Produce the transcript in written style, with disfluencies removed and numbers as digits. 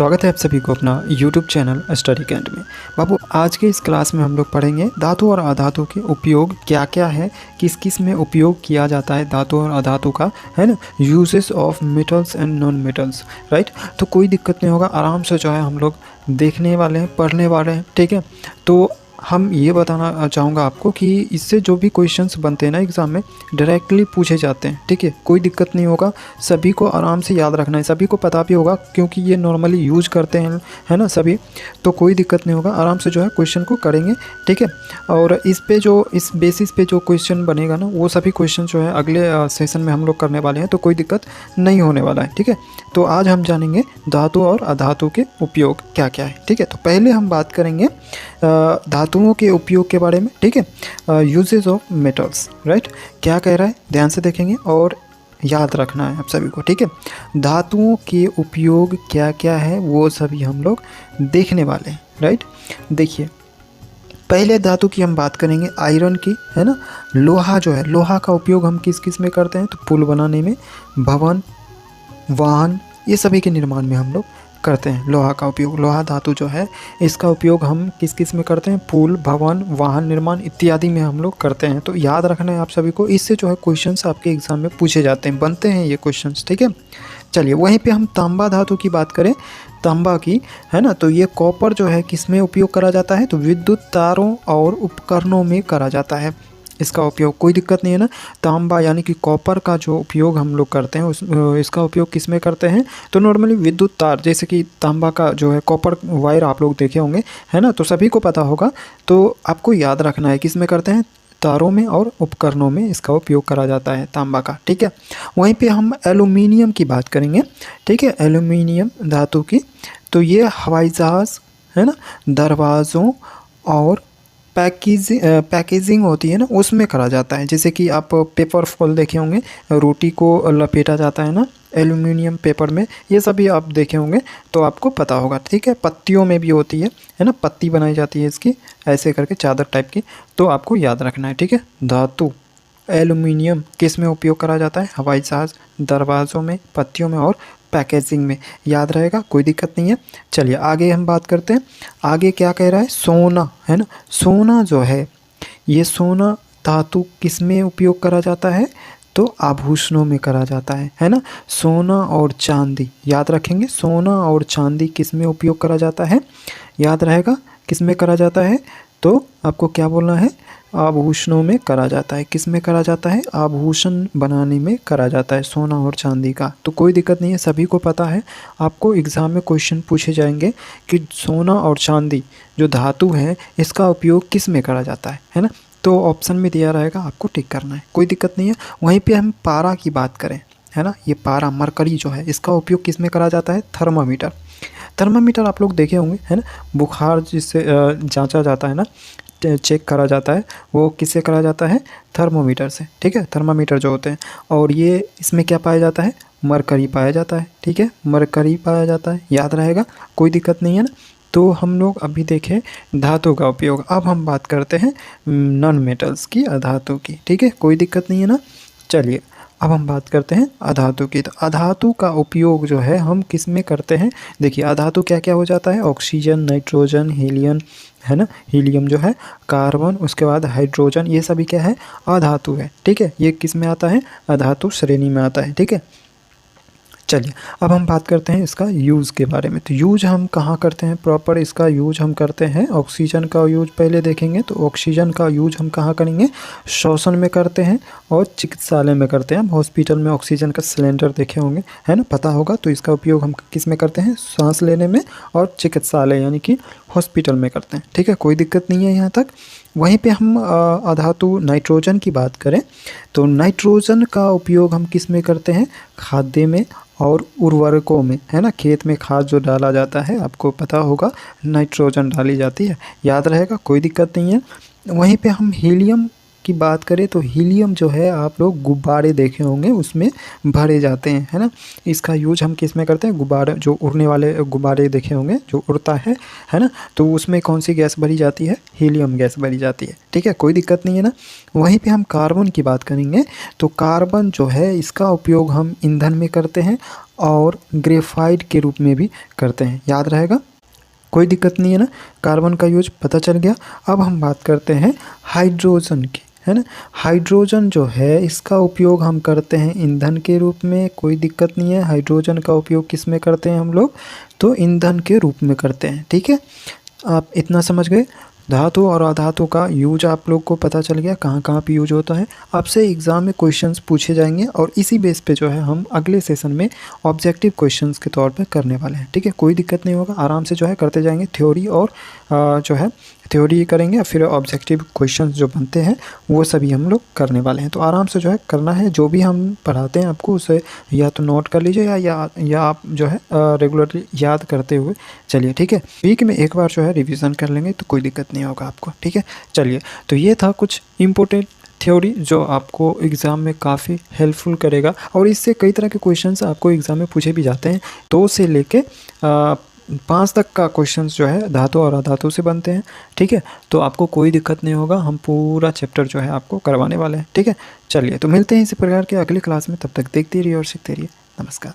स्वागत है आप सभी को अपना YouTube चैनल स्टडी कैंट में। बाबू आज के इस क्लास में हम लोग पढ़ेंगे धातु और अधातु के उपयोग क्या क्या है, किस किस में उपयोग किया जाता है धातु और अधातु का, है ना। Uses of metals and non metals, right. तो कोई दिक्कत नहीं होगा, आराम से जो है हम लोग देखने वाले हैं, पढ़ने वाले हैं, ठीक है। तो हम ये बताना चाहूँगा आपको कि इससे जो भी क्वेश्चंस बनते हैं ना एग्ज़ाम में डायरेक्टली पूछे जाते हैं, ठीक है। कोई दिक्कत नहीं होगा, सभी को आराम से याद रखना है, सभी को पता भी होगा क्योंकि ये नॉर्मली यूज करते हैं, है ना सभी। तो कोई दिक्कत नहीं होगा, आराम से जो है क्वेश्चन को करेंगे, ठीक है। और इस पे जो इस बेसिस पे जो क्वेश्चन बनेगा ना वो सभी क्वेश्चन जो है अगले सेशन में हम लोग करने वाले हैं, तो कोई दिक्कत नहीं होने वाला है, ठीक है। तो आज हम जानेंगे धातु और अधातु के उपयोग क्या क्या है, ठीक है। तो पहले हम बात करेंगे धातुओं के उपयोग के बारे में, ठीक है। Uses of metals, right. क्या कह रहा है ध्यान से देखेंगे और याद रखना है आप सभी को, ठीक है। धातुओं के उपयोग क्या क्या है वो सभी हम लोग देखने वाले हैं, राइट। देखिए पहले धातु की हम बात करेंगे आयरन की, है ना। लोहा जो है, लोहा का उपयोग हम किस किस में करते हैं, तो पुल बनाने में, भवन, वाहन, ये सभी के निर्माण में हम लोग करते हैं लोहा का उपयोग। लोहा धातु जो है इसका उपयोग हम किस किस में करते हैं, पुल, भवन, वाहन निर्माण इत्यादि में हम लोग करते हैं। तो याद रखना है आप सभी को, इससे जो है क्वेश्चंस आपके एग्जाम में पूछे जाते हैं, बनते हैं ये क्वेश्चंस, ठीक है। चलिए वहीं पे हम तांबा धातु की बात करें, तांबा की, है ना। तो ये कॉपर जो है किस में उपयोग करा जाता है, तो विद्युत तारों और उपकरणों में करा जाता है इसका उपयोग। कोई दिक्कत नहीं है ना। तांबा यानी कि कॉपर का जो उपयोग हम लोग करते हैं इसका उपयोग किस में करते हैं, तो नॉर्मली विद्युत तार, जैसे कि तांबा का जो है कॉपर वायर आप लोग देखे होंगे, है ना। तो सभी को पता होगा, तो आपको याद रखना है किस में करते हैं, तारों में और उपकरणों में इसका उपयोग करा जाता है तांबा का, ठीक है। वहीं पे हम एल्यूमिनियम की बात करेंगे, ठीक है। एल्यूमिनियम धातु की, तो ये हवाई जहाज़, है ना, दरवाज़ों और पैकेजिंग होती है ना उसमें करा जाता है। जैसे कि आप पेपर फॉल देखे होंगे, रोटी को लपेटा जाता है ना एल्यूमिनियम पेपर में, ये सभी आप देखे होंगे तो आपको पता होगा, ठीक है। पत्तियों में भी होती है ना, पत्ती बनाई जाती है इसकी ऐसे करके चादर टाइप की, तो आपको याद रखना है, ठीक है। धातु एल्यूमिनियम किस में उपयोग करा जाता है, हवाई जहाज़, दरवाज़ों में, पत्तियों में और पैकेजिंग में, याद रहेगा, कोई दिक्कत नहीं है। चलिए आगे हम बात करते हैं। आगे क्या कह रहा है, सोना, है ना। सोना जो है ये सोना धातु किस में उपयोग करा जाता है, तो आभूषणों में करा जाता है ना। सोना और चांदी याद रखेंगे, सोना और चांदी किस में उपयोग करा जाता है, याद रहेगा किस में करा जाता है, तो आपको क्या बोलना है, आभूषणों में करा जाता है। किस में करा जाता है, आभूषण बनाने में करा जाता है सोना और चांदी का। तो कोई दिक्कत नहीं है, सभी को पता है। आपको एग्ज़ाम में क्वेश्चन पूछे जाएंगे कि सोना और चांदी जो धातु है इसका उपयोग किस में करा जाता है ना। तो ऑप्शन में दिया रहेगा, आपको टिक करना है, कोई दिक्कत नहीं है। वहीं पर हम पारा की बात करें, है ना, ये पारा मरकरी जो है इसका उपयोग किस में करा जाता है, थर्मामीटर। थर्मामीटर आप लोग देखे होंगे, है ना, बुखार जिससे जांचा जाता है ना, चेक करा जाता है, वो किससे करा जाता है, थर्मोमीटर से, ठीक है। थर्मामीटर जो होते हैं, और ये इसमें क्या पाया जाता है, मरकरी पाया जाता है, ठीक है, मरकरी पाया जाता है, याद रहेगा, कोई दिक्कत नहीं है ना। तो हम लोग अभी देखें धातु का उपयोग। अब हम बात करते हैं नॉन मेटल्स की, अधातु की, ठीक है, कोई दिक्कत नहीं है ना। चलिए अब हम बात करते हैं अधातु की। तो अधातु का उपयोग जो है हम किस में करते हैं, देखिए अधातु क्या क्या हो जाता है, ऑक्सीजन, नाइट्रोजन, हीलियम, है ना, हीलियम जो है, कार्बन, उसके बाद हाइड्रोजन, ये सभी क्या है, अधातु है, ठीक है। ये किस में आता है, अधातु श्रेणी में आता है, ठीक है। चलिए अब हम बात करते हैं इसका यूज़ के बारे में। तो यूज हम कहाँ करते हैं प्रॉपर, इसका यूज हम करते हैं, ऑक्सीजन का यूज पहले देखेंगे। तो ऑक्सीजन का यूज हम कहाँ करेंगे, श्वसन में करते हैं और चिकित्सालय में करते हैं। हॉस्पिटल में ऑक्सीजन का सिलेंडर देखे होंगे, है ना, पता होगा। तो इसका उपयोग हम किस में करते हैं, सांस लेने में, और चिकित्सालय यानी कि हॉस्पिटल में करते हैं, ठीक है, कोई दिक्कत नहीं है यहाँ तक। वहीं पे हम अधातु नाइट्रोजन की बात करें, तो नाइट्रोजन का उपयोग हम किस में करते हैं, खाद्य में और उर्वरकों में, है ना। खेत में खाद जो डाला जाता है आपको पता होगा, नाइट्रोजन डाली जाती है, याद रहेगा, कोई दिक्कत नहीं है। वहीं पे हम हीलियम की बात करें, तो हीलियम जो है आप लोग गुब्बारे देखे होंगे उसमें भरे जाते हैं, है ना। इसका यूज हम किस में करते हैं, गुब्बारे, जो उड़ने वाले गुब्बारे देखे होंगे जो उड़ता है ना। तो उसमें कौन सी गैस भरी जाती है, हीलियम गैस भरी जाती है, ठीक है, कोई दिक्कत नहीं है ना। वहीं पे हम कार्बन की बात करेंगे, तो कार्बन जो है इसका उपयोग हम ईंधन में करते हैं और ग्रेफाइट के रूप में भी करते हैं। याद रहेगा, कोई दिक्कत नहीं है ना। कार्बन का यूज पता चल गया। अब हम बात करते हैं हाइड्रोजन की, है ना। हाइड्रोजन जो है इसका उपयोग हम करते हैं ईंधन के रूप में, कोई दिक्कत नहीं है। हाइड्रोजन का उपयोग किस में करते हैं हम लोग, तो ईंधन के रूप में करते हैं, ठीक है। आप इतना समझ गए। धातु और अधातु का यूज आप लोग को पता चल गया, कहाँ कहाँ पे यूज होता है। आपसे एग्ज़ाम में क्वेश्चंस पूछे जाएंगे और इसी बेस पे जो है हम अगले सेशन में ऑब्जेक्टिव क्वेश्चंस के तौर पे करने वाले हैं, ठीक है। कोई दिक्कत नहीं होगा, आराम से जो है करते जाएंगे। थ्योरी और जो है थ्योरी करेंगे और फिर ऑब्जेक्टिव क्वेश्चंस जो बनते हैं वो सभी हम लोग करने वाले हैं। तो आराम से जो है करना है, जो भी हम पढ़ाते हैं आपको उसे या तो नोट कर लीजिए या आप जो है रेगुलरली याद करते हुए चलिए, ठीक है। वीक में एक बार जो है रिवीजन कर लेंगे तो कोई दिक्कत नहीं होगा आपको, ठीक है। चलिए, तो ये था कुछ इम्पोर्टेंट थ्योरी जो आपको एग्ज़ाम में काफ़ी हेल्पफुल करेगा और इससे कई तरह के क्वेश्चंस आपको एग्ज़ाम में पूछे भी जाते हैं। 2 से लेके 5 तक का क्वेश्चंस जो है धातु और अधातु से बनते हैं, ठीक है। तो आपको कोई दिक्कत नहीं होगा, हम पूरा चैप्टर जो है आपको करवाने वाले हैं, ठीक है। चलिए, तो मिलते हैं इसी प्रकार के अगली क्लास में। तब तक देखते रहिए और सीखते रहिए। नमस्कार।